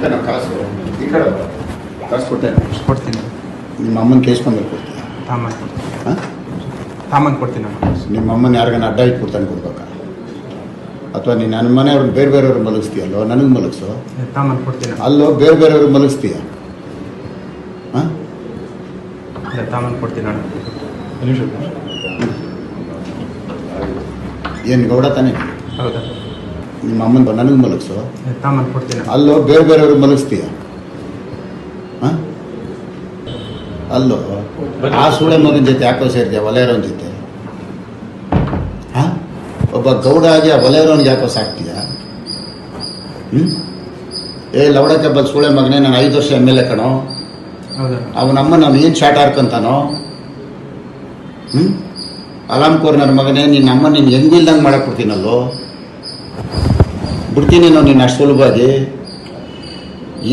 ಕೊಡ್ತೇನೆ ಕಾಸು ಈ ಕಡೆ ಕಾಸು ಕೊಡ್ತೀನಿ. ನಿಮ್ಮ ಅಮ್ಮನ ಕೇಸ್ಕೊಂಡ್ಮೇಲೆ ಕೊಡ್ತೀಯ? ತಾಮನ್ ಕೊಡ್ತೀನಿ. ನಿಮ್ಮ ಅಮ್ಮನ ಯಾರಿಗಾನ ಅಡ್ಡ ಇಟ್ಬಿಡ್ತಾನೆ ಕೊಡ್ಬೇಕಾ? ಅಥವಾ ನೀನು ನನ್ನ ಮನೆಯವ್ರಿಗೆ ಬೇರೆ ಬೇರೆಯವ್ರಿಗೆ ಮಲಗಿಸ್ತೀಯಲ್ಲೋ? ನನಗೆ ಮಲಗಿಸೋ. ತಾಮನ್ ಕೊಡ್ತೀನಿ. ಅಲ್ಲೋ ಬೇರೆ ಬೇರೆಯವ್ರಿಗೆ ಮಲಗಿಸ್ತೀಯ? ಹಾಂ, ತಾಮನ್ ಕೊಡ್ತೀನಿ. ಏನು ಗೌಡ ತಾನೇ? ಹೌದಾ? ನಿಮ್ಮ ಅಮ್ಮನ ನನಗೆ ಮಲಗಿಸೋ. ತಾಮನ್ ಕೊಡ್ತೀನಿ. ಅಲ್ಲೋ ಬೇರೆ ಬೇರೆಯವ್ರಿಗೆ ಮಲಗಿಸ್ತೀಯ? ಹಾಂ, ಅಲ್ಲೋ ಆ ಸೂಳೆ ಮಗನ ಜೊತೆ ಯಾಕೋ ಸೇರ್ತೀಯ? ಒಲೆಯರೋನ ಜೊತೆ? ಹಾಂ, ಒಬ್ಬ ಗೌಡ ಆಗಿ ಆ ಒಲೆಯರೋನಿಗೆ ಯಾಕೋ ಸಾಕ್ತೀಯ? ಲವಡಕ್ಕೆ ಬಲ್ ಸೂಳೆ ಮಗನೇ, ನಾನು 5 ವರ್ಷ MLA ಕಣೋ. ಅವನಮ್ಮ ನಾನು ಏನು ಶಾಟ್ ಹಾರ್ಕೊಂತಾನೋ? ಅಲಾಮ್ ಕೋರ್ನರ್ ಮಗನೇ, ನಿನ್ನ ಅಮ್ಮ ನೀನು ಹೆಂಗೂ ಇಲ್ದಂಗೆ ಮಾಡಕ್ಕೆ ಬಿಡ್ತೀನಲ್ಲೋ. ಬಿಡ್ತೀನಿ ನಾವು ನೀನು ಅಷ್ಟು ಸುಲಭವಾಗಿ.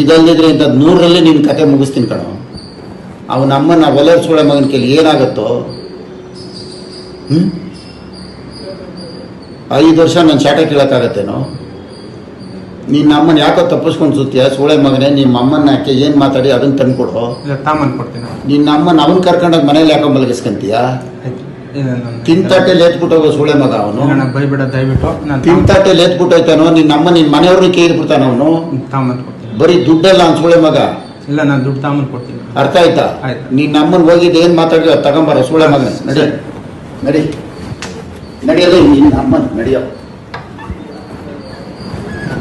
ಇದಲ್ಲದಿದ್ರೆ ಇಂಥದ್ದು 100ರಲ್ಲಿ ನಿನ್ನ ಕತೆ ಮುಗಿಸ್ತೀನಿ ಕಣೋ. ಅವನಮ್ಮನ ಒಲೆಯರ್ ಸೂಳೆ ಮಗನ ಕೈಲಿ ಏನಾಗುತ್ತೋ? 5 ವರ್ಷ ನಾನು ಶಾಟ ಕೇಳೋಕ್ಕಾಗತ್ತೇನೋ? ನಿನ್ನ ಅಮ್ಮನ ಯಾಕೋ ತಪ್ಪಿಸ್ಕೊಂಡು ಸುತ್ತೀಯ? ಸೂಳೆ ಮಗನೇ, ನಿಮ್ಮ ಅಮ್ಮನ ಯಾಕೆ ಏನು ಮಾತಾಡಿ ಅದನ್ನು ತಂದ್ಕೊಡು. ತಾಮನ್ ಕೊಡ್ತೀನಿ. ನಿನ್ನ ಅಮ್ಮನ ಅವನ್ ಕರ್ಕೊಂಡೋಗಿ ಮನೇಲಿ ಯಾಕೋ ಮಲಗಿಸ್ಕೊಂತೀಯ? ತಿಂತಾಟೆಲ್ಲಿ ಎತ್ಬಿಟ್ಟು ಹೋಗೋ ಸೂಳೆ ಮಗ ಅವನು. ಬೈಬಿಡ ದಯವಿಟ್ಟು. ತಿಂತಾಟೆಲ್ಲಿ ಎತ್ಬಿಟ್ಟು ಹೋಯ್ತಾನೋ ನಿನ್ನ ಅಮ್ಮ, ನಿನ್ನ ಮನೆಯವ್ರನ್ನ ಕೇಳಿ ಬಿಡ್ತಾನ ಅವನು. ತಾಮನ್ ಕೊಡ್ತೀನಿ. ಬರೀ ದುಡ್ಡಲ್ಲ ಅವ್ನು ಸೂಳೆ ಮಗ. ಇಲ್ಲ, ನಾನು ದುಡ್ಡು ತಾಮನ್ ಕೊಡ್ತೀನಿ. ಅರ್ಥ ಆಯ್ತಾ? ನಿನ್ನ ಅಮ್ಮನ ಹೋಗಿದ್ದು ಏನು ಮಾತಾಡಿದ ತಗೊಂಬಾರ ಸೂಳೆ ಮಗನೇ. ನಡಿ ನಡಿ ನಡಿಯೋದು ನಿನ್ನ ಅಮ್ಮನ ನಡಿಯೋ.